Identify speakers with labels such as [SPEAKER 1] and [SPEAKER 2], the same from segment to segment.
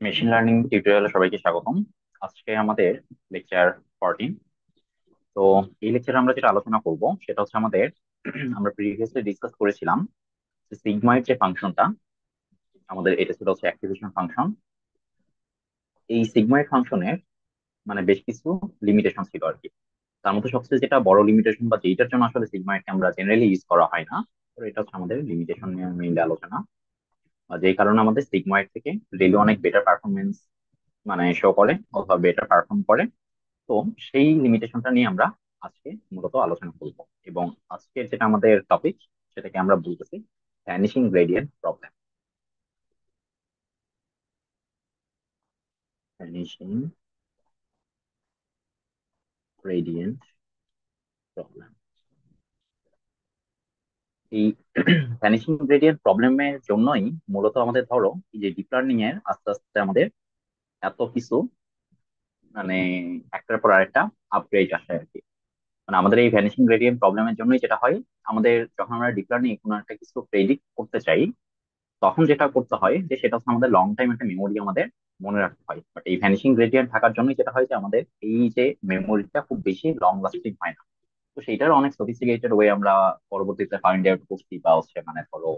[SPEAKER 1] Machine learning টিউটোরিয়ালে সবাইকে স্বাগতম। আজকে আমাদের লেকচার 14। তো এই লেকচারে আমরা যেটা আলোচনা করব সেটা হচ্ছে আমাদের আমরা প্রিভিয়াসলি ডিসকাস করেছিলাম যে সিগময়েড যে ফাংশনটা আমাদের, এটা ছিল হচ্ছে অ্যাক্টিভেশন ফাংশন। এই সিগময়েড ফাংশনের মানে বেশ কিছু লিমিটেশন ছিল আর কি। তার মধ্যে সবচেয়ে যেটা বড় লিমিটেশন বা যেটার জন্য আসলে সিগময়েডকে আমরা জেনারেলি ইউজ করা হয় না, তো এটা হচ্ছে আমাদের লিমিটেশন নিয়ে মেইনলি আলোচনা। আর যেই কারণে আমাদের সিগময়েড থেকে রেলে অনেক বেটার পারফরমেন্স মানে শো করে অথবা বেটার পারফর্ম করে। তো সেই লিমিটেশনটা নিয়ে আমরা আজকে মূলত আলোচনা করব। এবং আজকের যেটা আমাদের টপিক সেটাকে আমরা বলতেছি vanishing gradient problem. Vanishing gradient problem. এই ভ্যানিশিং গ্রেডিয়েন্ট প্রবলেমের জন্যই মূলত আমাদের ধরো এই যে ডিপ লার্নিং এর আস্তে আস্তে আমাদের এত কিছু মানে একটার পর আরেকটা আপগ্রেড আসে আর কি। মানে আমাদের এই ভ্যানিশিং গ্রেডিয়েন্ট প্রবলেমের জন্যই যেটা হয়, আমাদের যখন আমরা ডিপ লার্নিং কোনো একটা কিছু প্রেডিক্ট করতে চাই তখন যেটা করতে হয় যে সেটা হচ্ছে আমাদের লং টাইম একটা মেমোরি আমাদের মনে রাখতে হয়। বাট এই ভ্যানিশিং গ্রেডিয়েন্ট থাকার জন্যই যেটা হয় যে আমাদের এই যে মেমোরিটা খুব বেশি লং লাস্টিং হয় না। তো সেইটার অনেক সফিস্টিকেটেড ওয়ে আমরা পরবর্তীতে ফাইন্ড আউট করছি বা হচ্ছে মানে ধরো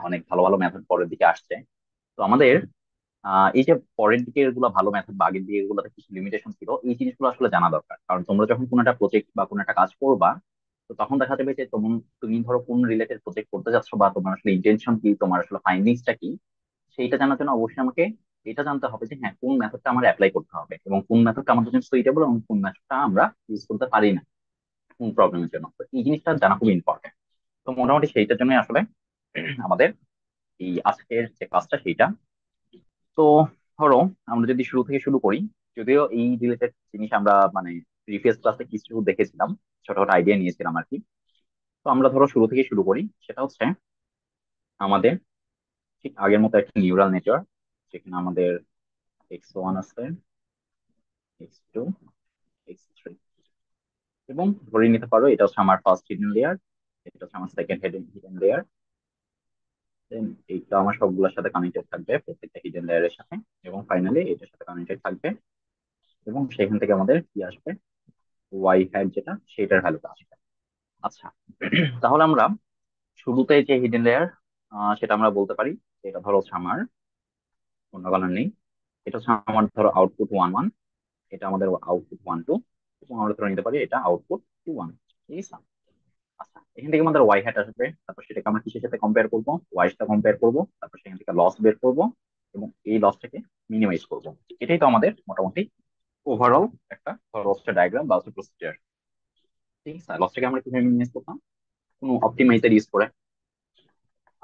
[SPEAKER 1] অনেক ভালো ভালো মেথড পরের দিকে আসছে। তো আমাদের এই যে পরের দিকে এগুলো ভালো মেথড বা আগের দিকে এগুলোতে কিছু লিমিটেশন ছিল, এই জিনিসগুলো আসলে জানা দরকার। কারণ তোমরা যখন কোনো একটা প্রজেক্ট বা কোনো একটা কাজ করবা, তো তখন দেখা যাবে যে তুমি ধরো কোন রিলেটেড প্রজেক্ট করতে যাচ্ছ বা তোমার আসলে ইন্টেনশন কি, তোমার আসলে ফাইন্ডিংসটা কি, সেইটা জানার জন্য অবশ্যই আমাকে এটা জানতে হবে যে হ্যাঁ কোন মেথডটা আমার অ্যাপ্লাই করতে হবে এবং কোন মেথডটা আমাদের জন্য সুইটেবল এবং কোন মেথডটা আমরা ইউজ করতে পারি না কোন প্রবলেমের জন্য। তো এই জিনিসটা জানা খুব ইম্পর্টেন্ট। তো মোটামুটি সেইটার জন্য আসলে আমাদের এই আজকের যে ক্লাসটা সেইটা। তো ধরো আমরা যদি শুরু থেকে শুরু করি, যদিও এই রিলেটেড জিনিস আমরা মানে প্রিভিয়াস ক্লাসে কিছু দেখেছিলাম, ছোটখাটো আইডিয়া নিয়েছিলাম আর কি। তো আমরা ধরো শুরু থেকে শুরু করি, সেটা হচ্ছে আমাদের ঠিক আগের মতো একটা নিউরাল নেটওয়ার্ক, যেখানে আমাদের x1 আছে, x2, x3, এবং ধরে নিতে পারো এটা হচ্ছে আমার ফার্স্ট হিডেন লেয়ার, এটা হচ্ছে আমার সেকেন্ড হিডেন লেয়ার, দেন এইটা আমার সবগুলোর সাথে কানেক্টেড থাকবে প্রত্যেকটা হিডেন লেয়ারের সাথে, এবং ফাইনালি এটার সাথে কানেক্টেড থাকবে। এবং সেখান থেকে আমাদের কি আসবে, ওয়াই হ্যাট যেটা সেটার ভ্যালুটা আসবে। আচ্ছা, তাহলে আমরা শুরুতে যে হিডেন লেয়ার সেটা আমরা বলতে পারি যে এটা ধরো হচ্ছে আমার অন্য কালার নেই, এটা হচ্ছে আমার ধরো আউটপুট 1 1, এটা আমাদের আউটপুট 1 2, এবং আমরা ধরে নিতে পারি এটা আউটপুট 2 1। ঠিক আছে। আচ্ছা, এখান থেকে আমাদের ওয়াই হ্যাট আসবে, তারপর সেটাকে আমরা কিসের সাথে কম্পেয়ার করবো, ওয়াই সাথে কম্পেয়ার করবো, তারপর সেখান থেকে লস বের করবো এবং এই লসটাকে মিনিমাইজ করবো। এটাই তো আমাদের মোটামুটি ওভারঅল একটা লসের ডায়াগ্রাম বা প্রসিজার। ঠিক আছে, লসটাকে আমরা কিভাবে মিনিমাইজ করতাম, কোনো অপটিমাইজার ইউজ করে।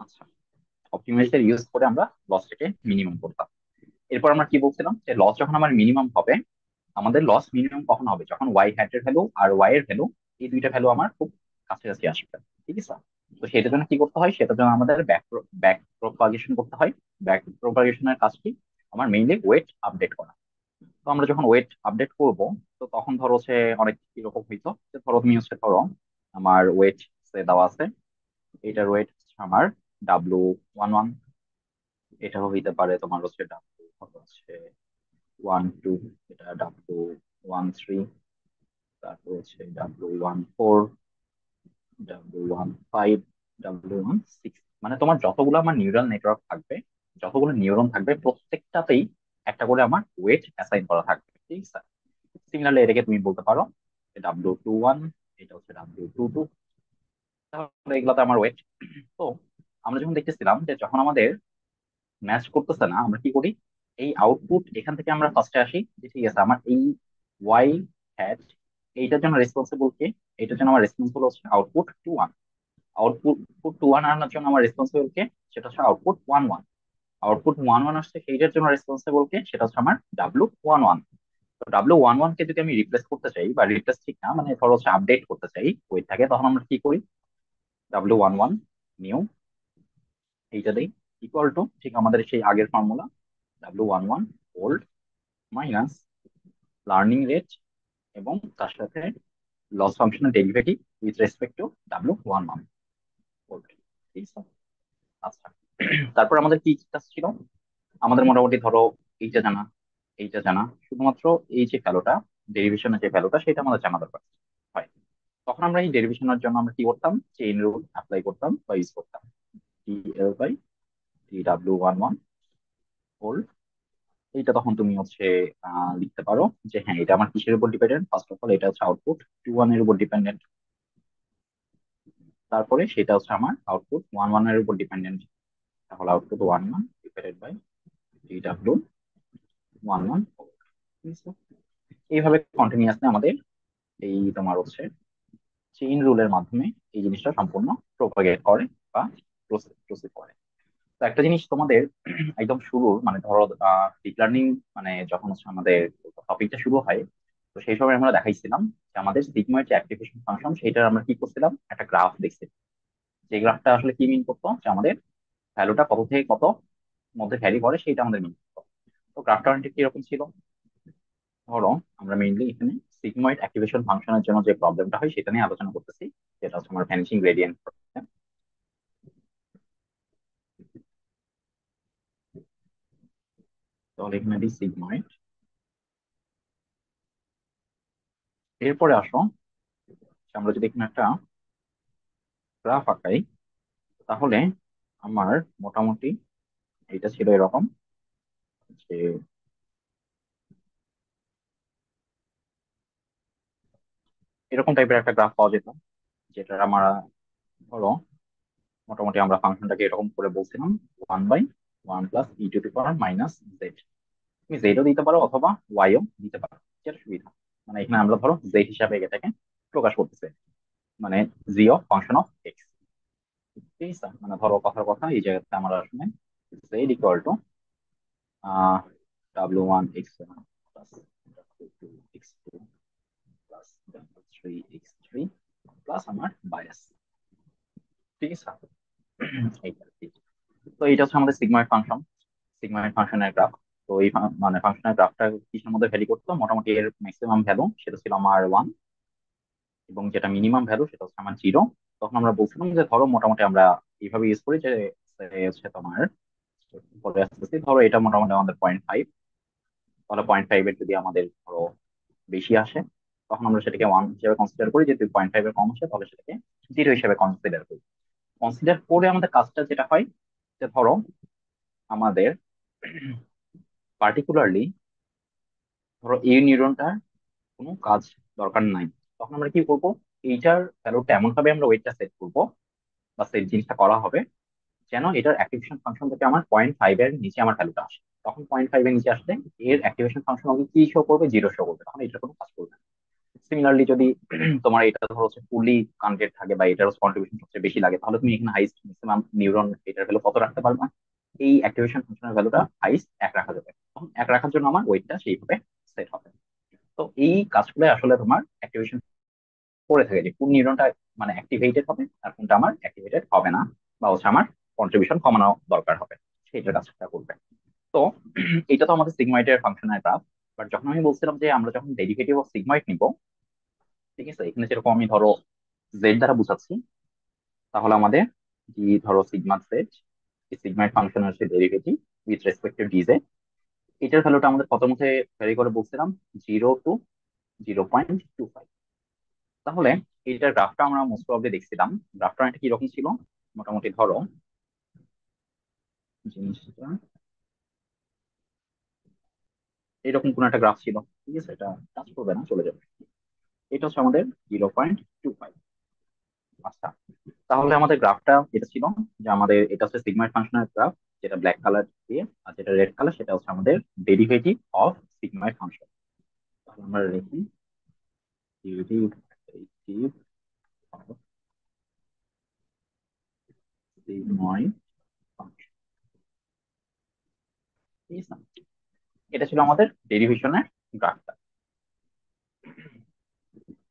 [SPEAKER 1] আচ্ছা, অপটিমাইজার ইউজ করে আমরা লসটাকে মিনিমাম করতাম। এরপর আমরা কি বলছিলাম যে লস যখন আমার মিনিমাম হবে, আমাদের লস মিনিমাম কখন হবে, যখন ওয়াই হ্যাট এর ভ্যালু আর ওয়াই এর ভ্যালু এই দুইটা ভ্যালু আমার খুব কাছাকাছি আসবে। ঠিক আছে। তো সেটার জন্য কি করতে হয়, সেটার জন্য আমাদের ব্যাক প্রপাগেশন করতে হয়। ব্যাক প্রপাগেশনের কাজ কি, আমার মেইনলি ওয়েট আপডেট করা। তো আমরা যখন ওয়েট আপডেট করব, তো তখন ধরো হচ্ছে অনেক কিরকম হইতো, যে ধরো তুমি হচ্ছে ধরো আমার ওয়েট দেওয়া আছে, এটার ওয়েট আমার W11, এটাও হইতে পারে তোমার হচ্ছে হচ্ছে 12, এটা W13, তারপর হচ্ছে W14, W15, W16। মানে তোমার যতগুলো আমার নিউরাল নেটওয়ার্ক থাকবে, যতগুলো নিউরন থাকবে প্রত্যেকটাতেই একটা করে আমার ওয়েট অ্যাসাইন করা থাকবে। ঠিক আছে। সিমিলারলি এটাকে তুমি বলতে পারো W21, এটা হচ্ছে W22। তাহলে এগুলোতে আমার ওয়েট। তো আমরা যখন দেখতেছিলাম যে যখন আমাদের ম্যাচ করতেছে না, আমরা কি করি, এই আউটপুট এখান থেকে আমরা ফার্স্টে আসি যে ঠিক আছে আমার এই ওয়াই হ্যাট এইটার জন্য রেসপন্সিবল কে, এটার জন্য আমার রেসপন্সিবল হচ্ছে আউটপুট 2 1। আউটপুট 2 1 আনার জন্য আমার রেসপন্সিবল কে, সেটা হচ্ছে আউটপুট 1 1। আউটপুট 1 1 আসছে সেইটার জন্য রেসপন্সিবল কে, সেটা হচ্ছে আমার W11। তো W11 কে যদি আমি রিপ্লেস করতে চাই, বা রিপ্লেস ঠিক না মানে ধরো হচ্ছে আপডেট করতে চাই ওই থাকে, তখন আমরা কি করি, W11 নিউ এইটা দেই ইকুয়াল টু ঠিক আমাদের সেই আগের formula, W11 old minus learning rate এবং তার সাথে লস ফাংশনের derivative with respect to W11 old. ঠিক আছে। আচ্ছা, তারপর আমাদের কি কাজ ছিল, আমাদের মোটামুটি ধরো এইটা জানা, এইটা জানা, শুধুমাত্র এই যে ভ্যালুটা, ডেরিভেশনের যে ভ্যালুটা সেটা আমাদের জানা দরকার হয়। তখন আমরা এই ডেরিভেশনের জন্য আমরা কি করতাম, চেইন রুল অ্যাপ্লাই করতাম বা ইউজ করতাম। T L by T W one one whole. এইটা তখন তুমি হচ্ছে লিখতে পারো যে হ্যাঁ এটা আমার কিসের উপর ডিপেন্ডেন্ট, ফার্স্ট অফ অল এটা হচ্ছে আউটপুট টু ওয়ান এর উপর ডিপেন্ডেন্ট, তারপরে সেটা হচ্ছে আমার আউটপুট ওয়ান ওয়ান এর উপর ডিপেন্ডেন্ট, তাহলে output one one divided by T W one one. এইভাবে কন্টিনিউয়াসলি আমাদের এই তোমার হচ্ছে চেইন রুলের মাধ্যমে এই জিনিসটা সম্পূর্ণ প্রোপাগেট করে বা প্রসিড করে। তো একটা জিনিস তোমাদের একদম শুরু মানে ধরো ডিপ লার্নিং মানে যখন হচ্ছে আমাদের টপিকটা শুরু হয়, তো সেই সময় আমরা দেখাইছিলাম যে আমাদের সিগমার যে অ্যাক্টিভেশন ফাংশন সেটা আমরা কি করছিলাম, একটা গ্রাফ দেখছি। যে গ্রাফটা আসলে কি মিন করতো, যে আমাদের ভ্যালুটা কত থেকে কত মধ্যে ভ্যারি করে সেটা আমাদের মিন করতো। তো গ্রাফটা অনেকটা কিরকম ছিল, ধরো আমরা মেইনলি এখানে সিগময়েড অ্যাক্টিভেশন ফাংশনের জন্য যে প্রবলেমটা হয় সেটা নিয়ে আলোচনা করতেছি, যেটা হচ্ছে আমার ভ্যানিশিং গ্রেডিয়েন্ট প্রবলেম। তাহলে এখানে দিই সিগময়েড। এরপরে আসো যে আমরা যদি এখানে একটা গ্রাফ আঁকাই, তাহলে আমার মোটামুটি এটা ছিল এরকম যে এরকম টাইপের একটা গ্রাফ পাওয়া যেত, যেটা আমরা ধরো মোটামুটি আমরা ফাংশনটাকে এরকম করে বলছিলাম one by one plus E to the power minus Z. তুমি জেডও দিতে পারো অথবা ওয়াইও দিতে পারো, যেটা সুবিধা। মানে এখানে আমরা ধরো জেড হিসাবে এটাকে প্রকাশ করতেছে, মানে জি অফ ফাংশন অফ এক্স। ঠিক আছে, মানে ধরো কথার কথা এই জায়গাতে আমরা আসলে Z equal to W one X plus W two X two plus W three X three plus আমার বায়াস। ঠিক আছে, এইটা আর কি। তো এটা হচ্ছে আমাদের সিগময়েড ফাংশন, সিগময়েড ফাংশনের গ্রাফ। তো এই মানে ফাংশনের গ্রাফটা কিসের মধ্যে ভ্যারি করতো, মোটামুটি এর ম্যাক্সিমাম ভ্যালু সেটা ছিল আমার ওয়ান, এবং যেটা মিনিমাম ভ্যালু সেটা হচ্ছে আমার জিরো। তখন আমরা বলছিলাম যে ধরো মোটামুটি আমরা এইভাবে ইউজ করি যে হচ্ছে তোমার পরে আসতেছি, ধরো এটা মোটামুটি আমাদের 0.5। তাহলে 0.5 এর যদি আমাদের ধরো বেশি আসে, তখন আমরা সেটাকে ওয়ান হিসেবে কনসিডার করি, যদি 0.5 এর কম আসে তাহলে সেটাকে জিরো হিসেবে কনসিডার করি। কনসিডার করে আমাদের কাজটা যেটা হয়, যে ধরো আমাদের পার্টিকুলারলি ধরো এই নিউরনটার কোনো কাজ দরকার নাই, তখন আমরা কি করব, এইটার ভ্যালুটা এমন ভাবে আমরা ওয়েটটা সেট করব বা সেট জিনিসটা করা হবে যেন এটার অ্যাক্টিভেশন ফাংশন থেকে আমার 0.5 এর নিচে আমার ভ্যালুটা আসে। তখন 0.5 এর নিচে আসলে এর অ্যাক্টিভেশন ফাংশন আমাকে কি শো করবে, জিরো শো করবে, তখন এটার কোনো কাজ করবে না। সিমিলারলি যদি তোমার এটা ধরো হচ্ছে ফুললি কানেক্টেড থাকে বা এটার কন্ট্রিবিউশন সবচেয়ে বেশি লাগে, তাহলে তুমি এখানে হাইস্ট ম্যাক্সিমাম নিউরন এটার ভ্যালু কত রাখতে পারবা, এই অ্যাক্টিভেশন ফাংশনের ভ্যালুটা হাইস্ট এক রাখা যাবে। তখন এক রাখার জন্য আমার ওয়েটটা সেইভাবে সেট হবে। তো এই কাজগুলো আসলে তোমার অ্যাক্টিভেশন করে থাকে, যে কোন নিউরনটা মানে অ্যাক্টিভেটেড হবে আর কোনটা আমার অ্যাক্টিভেটেড হবে না, বা হচ্ছে আমার কন্ট্রিবিউশন কমানো দরকার হবে, সেটার কাজটা করবে। তো এটা তো আমাদের সিগময়েডের ফাংশনের গ্রাফ। বাট যখন আমি বলছিলাম যে আমরা যখন ডেরিভেটিভ অফ সিগময়েড নিব, ঠিক আছে, এখানে যেরকম আমি ধরো জেড দ্বারা বুঝাচ্ছি, তাহলে আমাদের যে ধরো সিগমা জেড, এই সিগময়েড ফাংশনের হচ্ছে derivative with respect to DJ, এটার ভ্যালুটা আমাদের কত মধ্যে ভ্যারি করে বলছিলাম, 0 to 0.25। তাহলে এইটার গ্রাফটা আমরা মোস্ট প্রবাবলি দেখছিলাম। গ্রাফটা এটা কিরকম ছিল, মোটামুটি ধরো জিনিসটা এরকম কোন একটা গ্রাফ ছিল। ঠিক আছে, এটা টাচ করবে না, চলে যাবে। এটা হচ্ছে আমাদের 0.25। আচ্ছা, তাহলে আমাদের গ্রাফটা এটা ছিল, যে আমাদের এটা হচ্ছে সিগময়েড ফাংশনের গ্রাফ, যেটা ব্ল্যাক কালার দিয়ে, আর যেটা রেড কালার সেটা হচ্ছে আমাদের ডেরিভেটিভ অফ সিগময়েড ফাংশন। তাহলে আমরা লিখি ডেরিভেটিভ অফ সিগময়েড ফাংশন। ঠিক আছে, এটা ছিল আমাদের ডেরিভেশনের গ্রাফটা।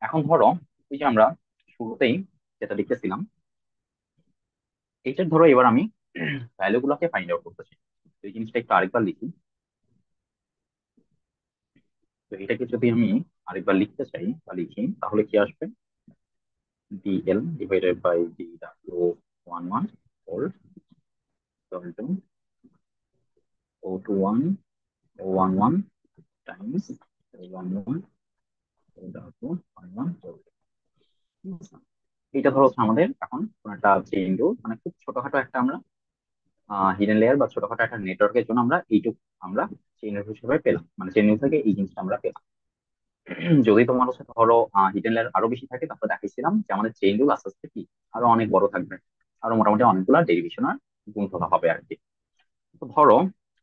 [SPEAKER 1] এখন ধরো ওই যে আমরা শুরুতেই যেটা লিখতেছিলাম, এইটার ধরো এবার আমি ভ্যালু গুলোকে ফাইন্ড আউট করতে চাই। তো এই জিনিসটা একটু আরেকবার লিখি। তো এটাকে যদি আমি আরেকবার লিখতে চাই বা লিখি, তাহলে কি আসবে, DL divided by D W one one whole equal to O two one one one times one one one one. এটা ধরো হচ্ছে আমাদের এখন কোনো একটা চেইন রুল, মানে খুব ছোটখাটো একটা আমরা হিডেন লেয়ার বা ছোটখাটো একটা নেটওয়ার্কের জন্য আমরা এইটুকু আমরা চেইন রুল হিসেবে পেলাম, মানে চেইন রুল থেকে এই জিনিসটা আমরা পেলাম। যদি তোমার হচ্ছে ধরো হিডেন লেয়ার আরো বেশি থাকে, তারপরে দেখাইছিলাম যে আমাদের চেইন রুল আস্তে আস্তে কি আরো অনেক বড় থাকবে, আরো মোটামুটি অনেকগুলো ডেরিভেশন আর গুণফল হবে আর কি। তো ধরো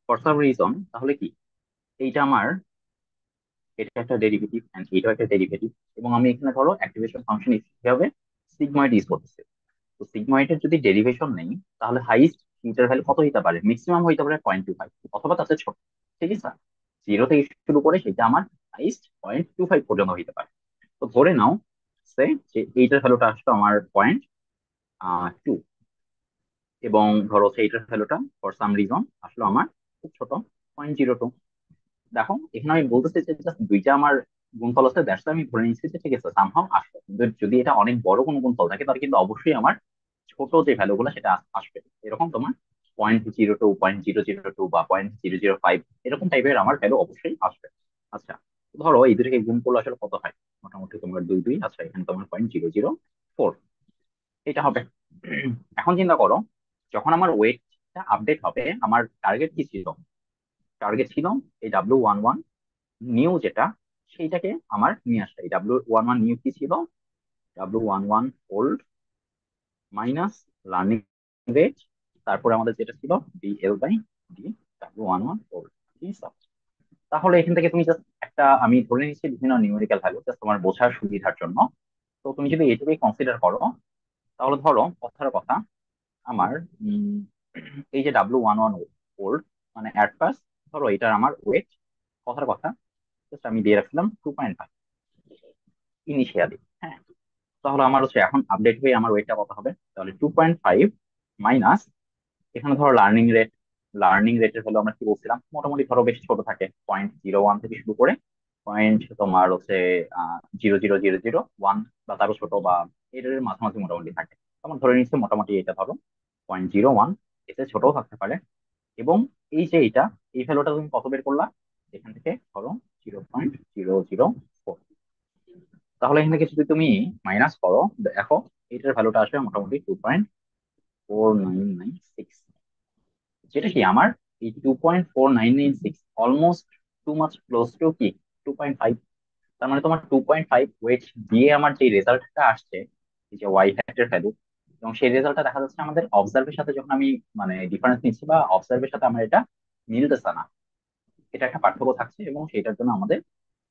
[SPEAKER 1] ফর সাম রিজন তাহলে কি এইটা আমার, এটা একটা ডেরিভেটিভ এন্ড এটাও একটা ডেরিভেটিভ, এবং আমি এখানে ধরো অ্যাক্টিভেশন ফাংশন হিসাবে সিগময়েড ইউজ করতেছি। তো সিগময়েডের যদি ডেরিভেশন নেই, তাহলে হাইস্ট ইন্টার ভ্যালু কত হইতে পারে, ম্যাক্সিমাম হইতে পারে 0.25 অথবা তার চেয়ে ছোট। ঠিক আছে, জিরো থেকে শুরু করে সেটা আমার হাইস্ট 0.25 পর্যন্ত হইতে পারে। তো ধরে নাও সে যে এইটার ভ্যালুটা আসলো আমার 0.2, এবং ধরো সেইটার ভ্যালুটা ফর সাম রিজন আসলো আমার খুব ছোট 0.02। দেখো এখানে আমি বলতেছি যে just দুইটা আমার গুণফল আছে, দ্যাটস আমি ধরে নিচ্ছি যে ঠিক আছে সামহাও আসবে, কিন্তু যদি এটা অনেক বড় কোনো গুণফল থাকে তাহলে কিন্তু অবশ্যই আমার ছোট যে ভ্যালু গুলো সেটা আসবে। এরকম তোমার 0.02, 0.002 বা 0.005 এরকম টাইপের আমার ভ্যালু অবশ্যই আসবে। আচ্ছা, ধরো এই দুটোকে গুণ করলে আসলে কত হয়, মোটামুটি তোমার দুই দুই, আচ্ছা এখানে তোমার 0.004 এটা হবে। এখন চিন্তা করো, যখন আমার ওয়েটটা আপডেট হবে, আমার টার্গেট কি ছিল, টার্গেট ছিল এই W11 নিউ যেটা, সেইটাকে আমার নিয়ে আসা। এই W11 নিউ কি ছিল, W11 old minus learning rate, তারপরে আমাদের যেটা ছিল DL by D W11 old. ঠিক আছে, তাহলে এখান থেকে তুমি জাস্ট একটা, আমি ধরে নিচ্ছি বিভিন্ন নিউমেরিক্যাল ভ্যালু জাস্ট তোমার বোঝার সুবিধার জন্য। তো তুমি যদি এটুকুই কনসিডার করো, তাহলে ধরো কথার কথা আমার উম, এই যে W11 ওল্ড, মানে অ্যাট ফার্স্ট ধরো এটার আমার ওয়েট কথার কথা জাস্ট আমি দিয়ে রাখছিলাম 2.5 ইনিশিয়ালি। হ্যাঁ, তাহলে আমার হচ্ছে এখন আপডেট হয়ে আমার ওয়েটটা কত হবে, তাহলে 2.5 মাইনাস এখানে ধরো রেট, লার্নিং রেটের হলো আমরা কি বলছিলাম, মোটামুটি ধরো বেশি ছোট থাকে, 0.01 থেকে শুরু করে পয়েন্ট তোমার হচ্ছে 0.0001 বা তারও ছোট, বা এর মাঝামাঝি মোটামুটি থাকে। আমার ধরে নিচ্ছে মোটামুটি এটা ধরো 0.01, এতে ছোটও থাকতে পারে। এবং এই যে এটা, এই ভ্যালুটা তুমি কত বের করলা, এখান থেকে ধরো 0.004, তাহলে এখান থেকে যদি তুমি মাইনাস করো, দেখো এটার ভ্যালুটা আসবে মোটামুটি 2.4996, যেটা কি আমার এই 2.4996 almost too much close two কি 2.5। তার মানে তোমার 2.5 ওয়েট দিয়ে আমার যে রেজাল্টটা আসছে, এই যে ওয়াই হ্যাটের ভ্যালু, এবং সেই রেজাল্টটা দেখা যাচ্ছে আমাদের অবজার্ভের সাথে যখন আমি মানে ডিফারেন্স নিচ্ছি বা অবজার্ভের সাথে আমার এটা মিলতেছে না, এটা একটা পার্থক্য থাকছে, এবং সেটার জন্য আমাদের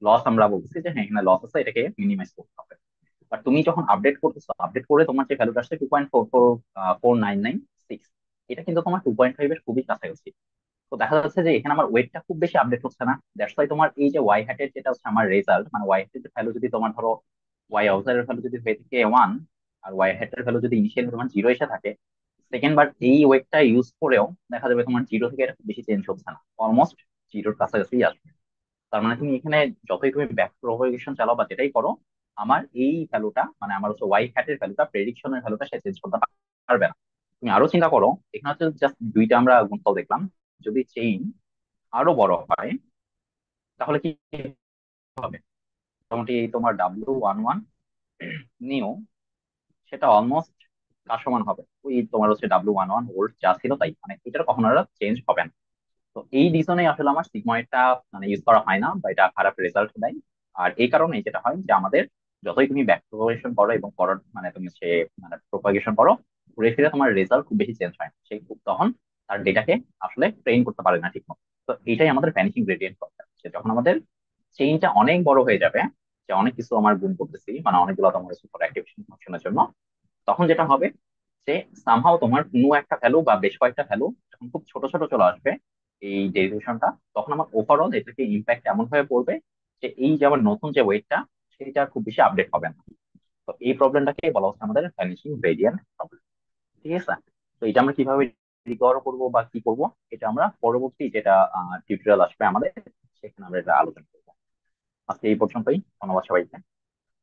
[SPEAKER 1] লস আমরা বলছি যে হ্যাঁ এখানে লস আছে, এটাকে মিনিমাইজ করতে হবে। বাট তুমি যখন আপডেট করতেছো, আপডেট করে তোমার যে ভ্যালুটা আসছে 2.44996, এটা কিন্তু তোমার 2.5 এর খুবই কাছাকাছি। তো দেখা যাচ্ছে যে এখানে আমার ওয়েটটা খুব বেশি আপডেট হচ্ছে না, দ্যাটস ওয়াই তোমার এই যে ওয়াই হ্যাটের যেটা হচ্ছে আমার রেজাল্ট, মানে ওয়াই হ্যাটের ভ্যালু যদি তোমার ধরো ওয়াই অবজার্ভের ভ্যালু যদি হয়ে থাকে 1, আর ওয়াই হ্যাটের ভ্যালু যদি ইনিশিয়ালি তোমার 0 এসে থাকে, সেকেন্ড বার এই ওয়েটটা ইউজ করেও দেখা যাবে তোমার 0 থেকে এটা খুব বেশি চেঞ্জ হচ্ছে না, অলমোস্ট 0-র কাছাকাছি আসবে। তার মানে তুমি এখানে যতই তুমি ব্যাক প্রপাগেশন চালাও বা যেটাই করো, আমার এই ভ্যালুটা মানে আমার হচ্ছে ওয়াই হ্যাটের ভ্যালুটা, প্রেডিকশনের ভ্যালুটা সে চেঞ্জ করতে পারবে না। তুমি আরো চিন্তা করো, এখানে হচ্ছে জাস্ট দুইটা আমরা গুণফল দেখলাম, যদি চেইন আরো বড় হয় তাহলে কি হবে, মোটামুটি এই তোমার W11 নিও সেটা অলমোস্ট কার সমান হবে, ওই তোমার হচ্ছে W11 ওল্ড যা ছিল তাই, মানে এটার কখনো আর চেঞ্জ হবে না। তো এই রিজনে আসলে আমার সিগময়েডটা মানে ইউজ করা হয় না, বা এটা খারাপ রেজাল্ট দেয়। আর এই কারণে যেটা হয় যে আমাদের যতই তুমি ব্যাক প্রপাগেশন করো এবং করো মানে তুমি সে মানে প্রপাগেশন করো, ঘুরে ফিরে তোমার রেজাল্ট খুব বেশি চেঞ্জ হয় না, সেই খুব তখন তার ডেটাকে আসলে ট্রেন করতে পারে না ঠিক মতো। তো এইটাই আমাদের ভ্যানিশিং গ্রেডিয়েন্ট প্রবলেম, যে যখন আমাদের চেইনটা অনেক বড় হয়ে যাবে, যে অনেক কিছু আমার গুণ করতেছি, মানে অনেকগুলো তোমার সুপার অ্যাক্টিভেশন ফাংশনের জন্য, তখন যেটা হবে যে সামহাও তোমার কোনো একটা ভ্যালু বা বেশ কয়েকটা ভ্যালু যখন খুব ছোট ছোট চলে আসবে এই ডেরিভেশনটা, তখন আমার ওভারঅল এটাকে ইম্প্যাক্ট এমন ভাবে পড়বে যে এই যে আমার নতুন যে ওয়েটটা সেটা খুব বেশি আপডেট হবে না। তো এই প্রবলেমটাকে বলা হচ্ছে আমাদের ভ্যানিশিং গ্রেডিয়েন্ট প্রবলেম। ঠিক আছে, তো এটা আমরা কিভাবে রিকভার করবো বা কি করব, এটা আমরা পরবর্তী যেটা টিউটোরিয়াল আসবে আমাদের, সেখানে আমরা এটা আলোচনা করবো। আজকে এই পর্যন্তই, ধন্যবাদ সবাইকে।